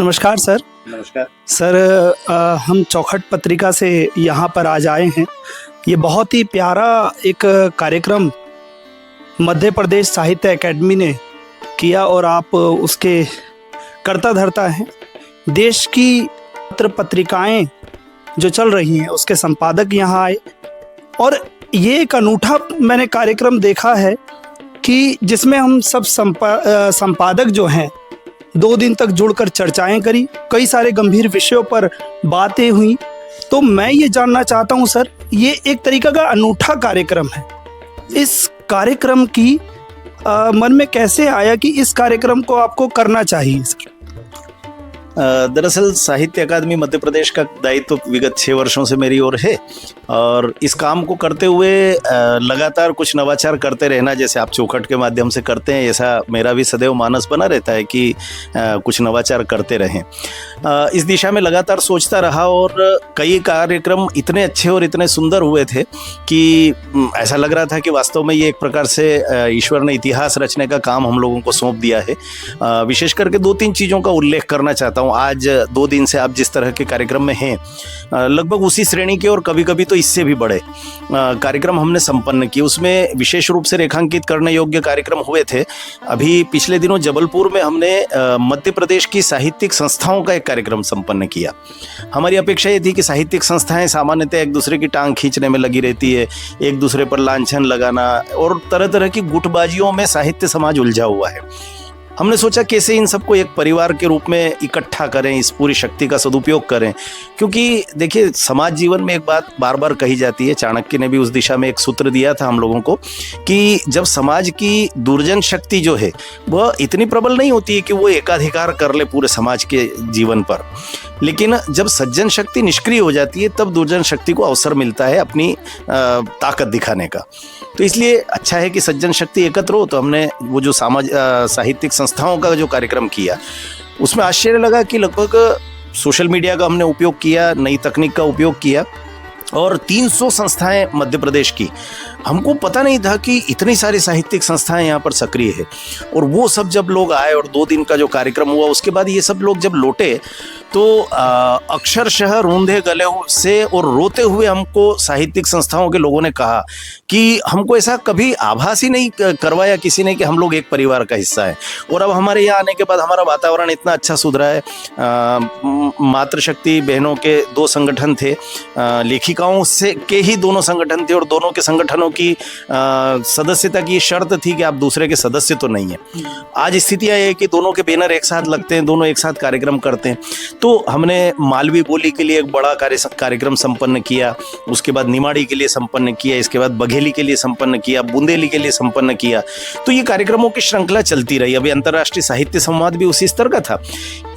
नमस्कार सर। नमस्कार सर, हम चौखट पत्रिका से यहाँ पर आज आए हैं। ये बहुत ही प्यारा एक कार्यक्रम मध्य प्रदेश साहित्य अकेडमी ने किया और आप उसके कर्ता धर्ता हैं। देश की पत्रिकाएं जो चल रही हैं उसके संपादक यहाँ आए और ये एक अनूठा मैंने कार्यक्रम देखा है कि जिसमें हम सब संपादक जो हैं 2 दिन तक जुड़कर चर्चाएं करी, कई सारे गंभीर विषयों पर बातें हुई। तो मैं ये जानना चाहता हूं सर, ये एक तरीका का अनूठा कार्यक्रम है। इस कार्यक्रम की मन में कैसे आया कि इस कार्यक्रम को आपको करना चाहिए सर? दरअसल साहित्य अकादमी मध्य प्रदेश का दायित्व विगत 6 वर्षों से मेरी ओर है और इस काम को करते हुए लगातार कुछ नवाचार करते रहना, जैसे आप चौखट के माध्यम से करते हैं, ऐसा मेरा भी सदैव मानस बना रहता है कि कुछ नवाचार करते रहें। इस दिशा में लगातार सोचता रहा और कई कार्यक्रम इतने अच्छे और इतने सुंदर हुए थे कि ऐसा लग रहा था कि वास्तव में ये एक प्रकार से ईश्वर ने इतिहास रचने का काम हम लोगों को सौंप दिया है। विशेष करके 2-3 चीज़ों का उल्लेख करना चाहता हूँ। आज 2 दिन से आप जिस तरह के कार्यक्रम में हैं, लगभग उसी श्रेणी के और कभी कभी तो इससे भी बड़े कार्यक्रम हमने संपन्न किए। उसमें विशेष रूप से रेखांकित करने योग्य कार्यक्रम हुए थे। अभी पिछले दिनों जबलपुर में हमने मध्य प्रदेश की साहित्यिक संस्थाओं का एक कार्यक्रम संपन्न किया। हमारी अपेक्षा ये थी कि साहित्यिक संस्थाएं सामान्यतः एक दूसरे की टांग खींचने में लगी रहती है, एक दूसरे पर लांछन लगाना और तरह तरह की गुटबाजियों में साहित्य समाज उलझा हुआ है। हमने सोचा कैसे इन सबको एक परिवार के रूप में इकट्ठा करें, इस पूरी शक्ति का सदुपयोग करें। क्योंकि देखिए, समाज जीवन में एक बात बार बार कही जाती है, चाणक्य ने भी उस दिशा में एक सूत्र दिया था हम लोगों को, कि जब समाज की दुर्जन शक्ति जो है वह इतनी प्रबल नहीं होती है कि वो एकाधिकार कर ले पूरे समाज के जीवन पर, लेकिन जब सज्जन शक्ति निष्क्रिय हो जाती है तब दुर्जन शक्ति को अवसर मिलता है अपनी ताकत दिखाने का। तो इसलिए अच्छा है कि सज्जन शक्ति एकत्र हो। तो हमने वो जो साहित्यिक संस्थाओं का जो कार्यक्रम किया, उसमें आश्चर्य लगा कि लगभग सोशल मीडिया का हमने उपयोग किया, नई तकनीक का उपयोग किया और 300 संस्थाएं मध्य प्रदेश की। हमको पता नहीं था कि इतनी सारी साहित्यिक संस्थाएं यहाँ पर सक्रिय है। और वो सब जब लोग आए और 2 दिन का जो कार्यक्रम हुआ, उसके बाद ये सब लोग जब लौटे तो अक्षरशः रूंधे गले से और रोते हुए हमको साहित्यिक संस्थाओं के लोगों ने कहा कि हमको ऐसा कभी आभास ही नहीं करवाया किसी ने कि हम लोग एक परिवार का हिस्सा है। और अब हमारे यहाँ आने के बाद हमारा वातावरण इतना अच्छा सुधरा है। मातृशक्ति बहनों के 2 संगठन थे, लेखिकाओं से के ही 2 संगठन थे और दोनों के संगठनों की सदस्यता की शर्त थी कि आप दूसरे के सदस्य तो नहीं है। आज स्थितियाँ ये है कि दोनों के बैनर एक साथ लगते हैं, दोनों एक साथ कार्यक्रम करते हैं। तो हमने मालवी बोली के लिए एक बड़ा कार्यक्रम संपन्न किया, उसके बाद निमाड़ी के लिए संपन्न किया, इसके बाद बघेली के लिए संपन्न किया, बुंदेली के लिए संपन्न किया। तो ये कार्यक्रमों की श्रृंखला चलती रही। अभी अंतर्राष्ट्रीय साहित्य संवाद भी उसी स्तर का था।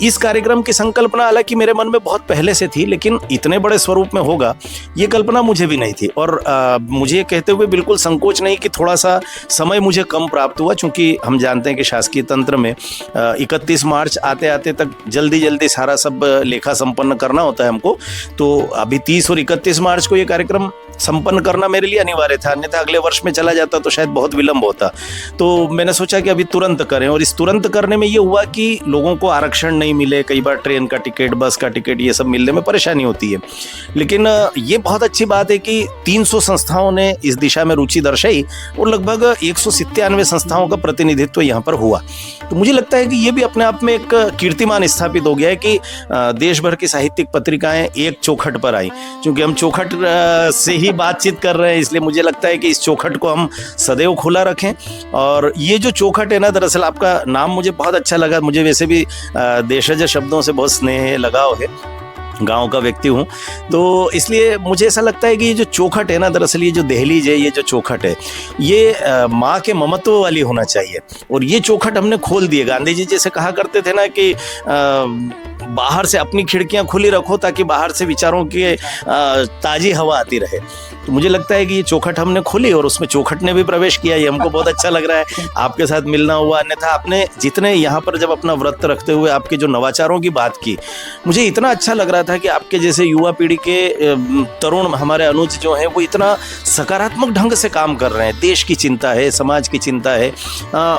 इस कार्यक्रम की संकल्पना हालांकि मेरे मन में बहुत पहले से थी, लेकिन इतने बड़े स्वरूप में होगा ये कल्पना मुझे भी नहीं थी। और मुझे कहते हुए बिल्कुल संकोच नहीं कि थोड़ा सा समय मुझे कम प्राप्त हुआ, क्योंकि हम जानते हैं कि शासकीय तंत्र में 31 मार्च आते आते तक जल्दी सारा सब लेखा संपन्न करना होता है हमको। तो अभी 30 और 31 मार्च को ये कार्यक्रम संपन्न करना मेरे लिए अनिवार्य था, अन्यथा अगले वर्ष में चला जाता तो शायद बहुत विलंब होता। तो मैंने सोचा कि अभी तुरंत करें। और इस तुरंत करने में ये हुआ कि लोगों को आरक्षण नहीं मिले, कई बार ट्रेन का टिकट, बस का टिकट, ये सब मिलने में परेशानी होती है। लेकिन ये बहुत अच्छी बात है कि 300 संस्थाओं ने इस दिशा में रुचि दर्शाई और लगभग 197 संस्थाओं का प्रतिनिधित्व यहाँ पर हुआ। तो मुझे लगता है कि ये भी अपने आप में एक कीर्तिमान स्थापित हो गया है कि देश भर की साहित्यिक पत्रिकाएं एक चौखट पर आई। क्योंकि हम चौखट से ही बातचीत कर रहे हैं, इसलिए मुझे लगता है कि इस चौखट को हम सदैव खुला रखें। और ये जो चौखट है ना, दरअसल आपका नाम मुझे बहुत अच्छा लगा। मुझे वैसे भी देशज शब्दों से बहुत स्नेह है, लगाव है, गांव का व्यक्ति हूँ, तो इसलिए मुझे ऐसा लगता है कि ये जो चौखट है ना, दरअसल ये जो दहलीज है, ये जो चौखट है, ये माँ के ममत्व वाली होना चाहिए। और ये चौखट हमने खोल दिए। गांधी जी जैसे कहा करते थे ना कि बाहर से अपनी खिड़कियां खुली रखो ताकि बाहर से विचारों की ताजी हवा आती रहे। तो मुझे लगता है कि ये चौखट हमने खोली और उसमें चौखट ने भी प्रवेश किया, ये हमको बहुत अच्छा लग रहा है। आपके साथ मिलना हुआ, अन्यथा आपने जितने यहाँ पर जब अपना व्रत रखते हुए आपके जो नवाचारों की बात की, मुझे इतना अच्छा लग रहा था कि आपके जैसे युवा पीढ़ी के तरुण हमारे अनुज जो हैं वो इतना सकारात्मक ढंग से काम कर रहे हैं। देश की चिंता है, समाज की चिंता है।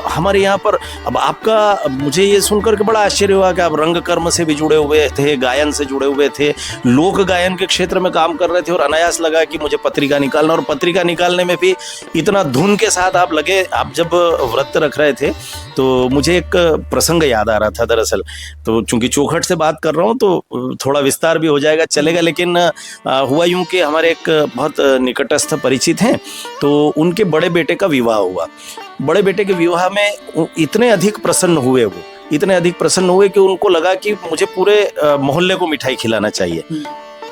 हमारे यहाँ पर अब आपका, मुझे ये सुनकर के बड़ा आश्चर्य हुआ कि आप रंग कर्म से भी जुड़े हुए थे, गायन से जुड़े हुए थे, लोक गायन के क्षेत्र में काम कर रहे थे और अनायास लगा कि मुझे पत्रिका निकालना, और पत्रिका निकालने में भी इतना धुन के साथ आप लगे। आप जब व्रत रख रहे थे तो मुझे एक प्रसंग याद आ रहा था दरअसल, तो चूंकि चौखट से बात कर रहा हूँ तो थोड़ा विस्तार भी हो जाएगा, चलेगा। लेकिन हुआ यूं कि हमारे एक बहुत निकटस्थ परिचित हैं, तो उनके बड़े बेटे का विवाह हुआ। बड़े बेटे के विवाह में इतने अधिक प्रसन्न हुए, वो इतने अधिक प्रसन्न हुए कि उनको लगा कि मुझे पूरे मोहल्ले को मिठाई खिलाना चाहिए।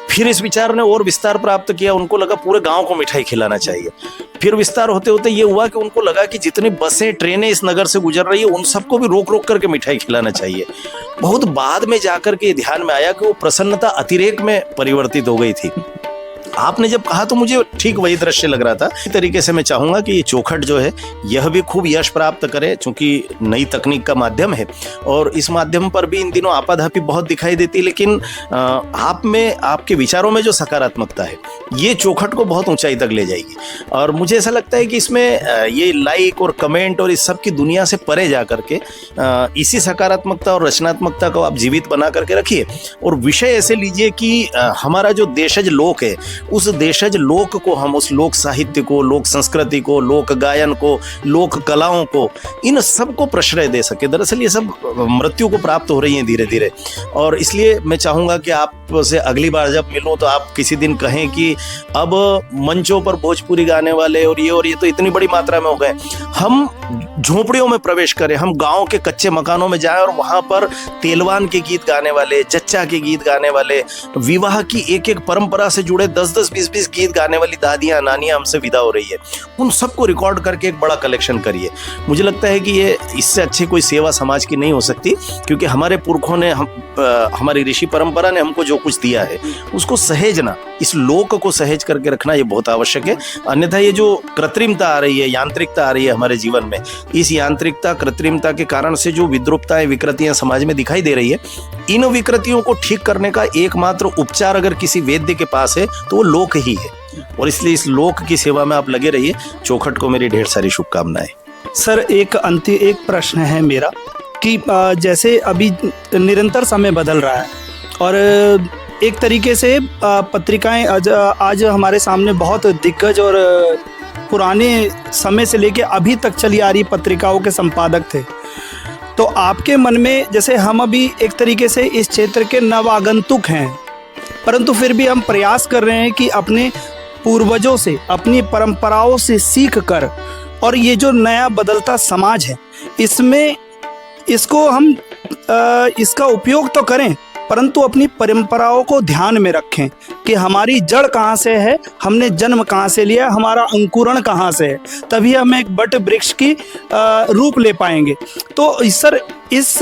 फिर इस विचार ने और विस्तार प्राप्त किया, उनको लगा पूरे गांव को मिठाई खिलाना चाहिए। फिर विस्तार होते होते ये हुआ कि उनको लगा कि जितनी बसें ट्रेनें इस नगर से गुजर रही है उन सबको भी रोक रोक करके मिठाई खिलाना चाहिए। बहुत बाद में जाकर के ध्यान में आया कि वो प्रसन्नता अतिरेक में परिवर्तित हो गई थी। आपने जब कहा तो मुझे ठीक वही दृश्य लग रहा था। इस तरीके से मैं चाहूंगा कि ये चौखट जो है यह भी खूब यश प्राप्त करे, चूंकि नई तकनीक का माध्यम है और इस माध्यम पर भी इन दिनों आपाधापी बहुत दिखाई देती है, लेकिन आप में, आपके विचारों में जो सकारात्मकता है ये चौखट को बहुत ऊंचाई तक ले जाएगी। और मुझे ऐसा लगता है कि इसमें ये लाइक और कमेंट और इस सब की दुनिया से परे जा करके इसी सकारात्मकता और रचनात्मकता को आप जीवित बना करके रखिए। और विषय ऐसे लीजिए कि हमारा जो देशज लोक है, उस देशज लोक को हम, उस लोक साहित्य को, लोक संस्कृति को, लोक गायन को, लोक कलाओं को, इन सब को प्रश्रय दे सके। दरअसल ये सब मृत्यु को प्राप्त हो रही हैं धीरे धीरे, और इसलिए मैं चाहूँगा कि आपसे अगली बार जब मिलूँ तो आप किसी दिन कहें कि अब मंचों पर भोजपुरी गाने वाले और ये तो इतनी बड़ी मात्रा में हो गए, हम झोपड़ियों में प्रवेश करें, हम गाँव के कच्चे मकानों में जाएं और वहाँ पर तेलवान के गीत गाने वाले, जच्चा के गीत गाने वाले, विवाह की एक एक परंपरा से जुड़े 10-10, 20-20 गीत गाने वाली दादियाँ नानियाँ हमसे विदा हो रही है, उन सबको रिकॉर्ड करके एक बड़ा कलेक्शन करिए। मुझे लगता है कि ये इससे अच्छी कोई सेवा समाज की नहीं हो सकती, क्योंकि हमारे पुरखों ने, हमारी ऋषि परंपरा ने हमको जो कुछ दिया है उसको सहेजना, इस लोक को सहेज करके रखना ये बहुत आवश्यक है। अन्यथा ये जो कृत्रिमता आ रही है, यांत्रिकता आ रही है हमारे जीवन में, इस यांत्रिकता कृत्रिमता के कारण से जो विद्रूपताएं, विकृतियां समाज में दिखाई दे रही है, इन विकृतियों को ठीक करने का एकमात्र उपचार अगर किसी वैद्य के पास है तो वो लोक ही है। और इसलिए इस लोक की सेवा में आप लगे रहिए। चौखट को मेरी ढेर सारी शुभकामनाएं। सर, एक प्रश्न है मेरा कि जैसे अभी निरंतर समय बदल रहा है और एक तरीके से पत्रिकाएं आज हमारे सामने बहुत दिग्गज और पुराने समय से लेके अभी तक चली आ रही पत्रिकाओं के संपादक थे। तो आपके मन में, जैसे हम अभी एक तरीके से इस क्षेत्र के नवागंतुक हैं, परंतु फिर भी हम प्रयास कर रहे हैं कि अपने पूर्वजों से, अपनी परंपराओं से सीख कर, और ये जो नया बदलता समाज है इसमें इसको हम इसका उपयोग तो करें, परंतु अपनी परंपराओं को ध्यान में रखें कि हमारी जड़ कहाँ से है, हमने जन्म कहाँ से लिया, हमारा अंकुरण कहाँ से है, तभी हम एक बट वृक्ष की रूप ले पाएंगे। तो सर, इस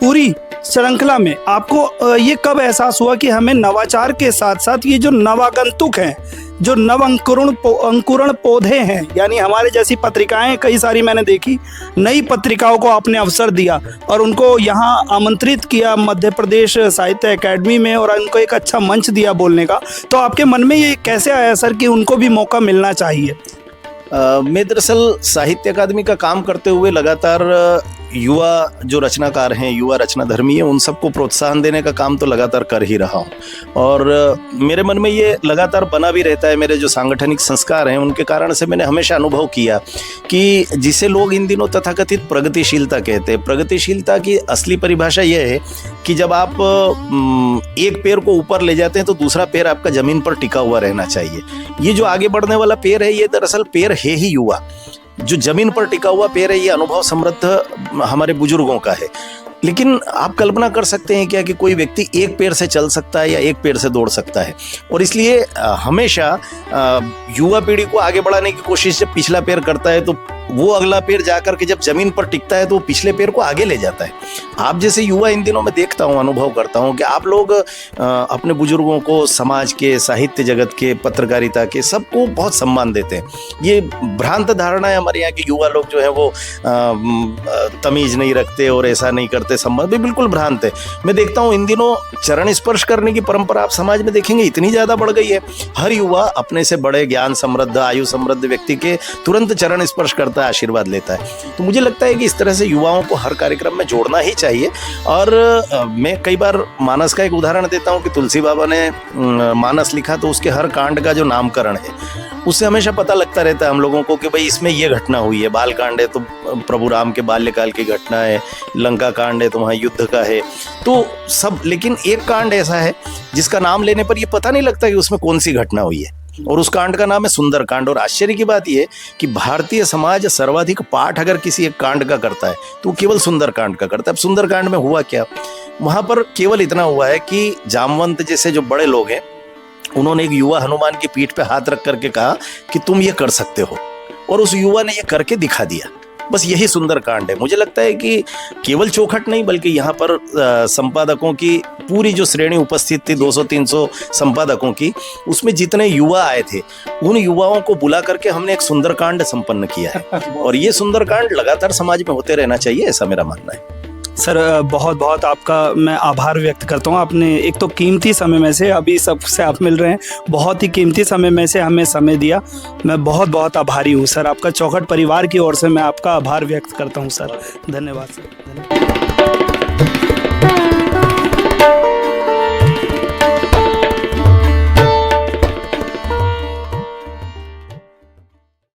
पूरी श्रृंखला में आपको ये कब एहसास हुआ कि हमें नवाचार के साथ साथ ये जो नवागंतुक हैं, जो नव अंकुरण पौधे हैं, यानी हमारे जैसी पत्रिकाएं कई सारी मैंने देखी, नई पत्रिकाओं को आपने अवसर दिया और उनको यहाँ आमंत्रित किया मध्य प्रदेश साहित्य अकेडमी में, और उनको एक अच्छा मंच दिया बोलने का, तो आपके मन में ये कैसे आया सर कि उनको भी मौका मिलना चाहिए? मैं दरअसल साहित्य अकादमी का काम करते हुए लगातार युवा जो रचनाकार हैं, युवा रचनाधर्मी हैं, उन सबको प्रोत्साहन देने का काम तो लगातार कर ही रहा हूँ। और मेरे मन में ये लगातार बना भी रहता है। मेरे जो सांगठनिक संस्कार हैं उनके कारण से मैंने हमेशा अनुभव किया कि जिसे लोग इन दिनों तथाकथित प्रगतिशीलता कहते हैं, प्रगतिशीलता की असली परिभाषा यह है कि जब आप एक पैर को ऊपर ले जाते हैं तो दूसरा पैर आपका जमीन पर टिका हुआ रहना चाहिए। ये जो आगे बढ़ने वाला पैर है, ये दरअसल पैर है ही युवा, जो जमीन पर टिका हुआ पैर है। ये अनुभव समृद्ध हमारे बुजुर्गों का है। लेकिन आप कल्पना कर सकते हैं क्या कि कोई व्यक्ति एक पैर से चल सकता है या एक पैर से दौड़ सकता है? और इसलिए हमेशा युवा पीढ़ी को आगे बढ़ाने की कोशिश जब पिछला पैर करता है तो वो अगला पैर जाकर के जब जमीन पर टिकता है तो वो पिछले पैर को आगे ले जाता है। आप जैसे युवा इन दिनों में देखता हूँ, अनुभव करता हूँ कि आप लोग अपने बुजुर्गों को, समाज के, साहित्य जगत के, पत्रकारिता के, सबको बहुत सम्मान देते हैं। ये भ्रांत धारणा है हमारे यहाँ के युवा लोग जो है वो तमीज नहीं रखते और ऐसा नहीं करते, सम्मान भी बिल्कुल भ्रांत है। मैं देखता हूँ इन दिनों चरण स्पर्श करने की परंपरा आप समाज में देखेंगे इतनी ज़्यादा बढ़ गई है। हर युवा अपने से बड़े, ज्ञान समृद्ध, आयु समृद्ध व्यक्ति के तुरंत चरण स्पर्श करता है, आशीर्वाद लेता है। तो मुझे लगता है कि इस तरह से युवाओं को हर कार्यक्रम में जोड़ना ही चाहिए। और मैं कई बार मानस का एक उदाहरण देता हूँ कि तुलसी बाबा ने मानस लिखा तो उसके हर कांड का जो नामकरण है उससे हमेशा पता लगता रहता है हम लोगों को कि भाई इसमें ये घटना हुई है। बाल कांड है तो प्रभु राम के बाल्यकाल की घटना है, लंका कांड है तो वहाँ युद्ध का है, तो सब। लेकिन एक कांड ऐसा है जिसका नाम लेने पर ये पता नहीं लगता कि उसमें कौन सी घटना हुई है, और उस कांड का नाम है सुंदर कांड। और आश्चर्य की बात यह कि भारतीय समाज सर्वाधिक पाठ अगर किसी एक कांड का करता है तो वो केवल सुंदर कांड का करता है। अब सुंदर कांड में हुआ क्या, वहां पर केवल इतना हुआ है कि जामवंत जैसे जो बड़े लोग हैं उन्होंने एक युवा हनुमान की पीठ पे हाथ रख करके कहा कि तुम ये कर सकते हो, और उस युवा ने ये करके दिखा दिया। बस यही सुंदर कांड है। मुझे लगता है कि केवल चौखट नहीं बल्कि यहाँ पर संपादकों की पूरी जो श्रेणी उपस्थित थी, 200-300 संपादकों की, उसमें जितने युवा आए थे उन युवाओं को बुला करके हमने एक सुंदरकांड संपन्न किया है। और ये सुंदरकांड लगातार समाज में होते रहना चाहिए, ऐसा मेरा मानना है। सर बहुत बहुत आपका मैं आभार व्यक्त करता हूँ। आपने एक तो कीमती समय में से, अभी सबसे आप मिल रहे हैं, बहुत ही कीमती समय में से हमें समय दिया। मैं बहुत बहुत आभारी हूँ सर। आपका चौखट परिवार की ओर से मैं आपका आभार व्यक्त करता हूँ सर। धन्यवाद सर।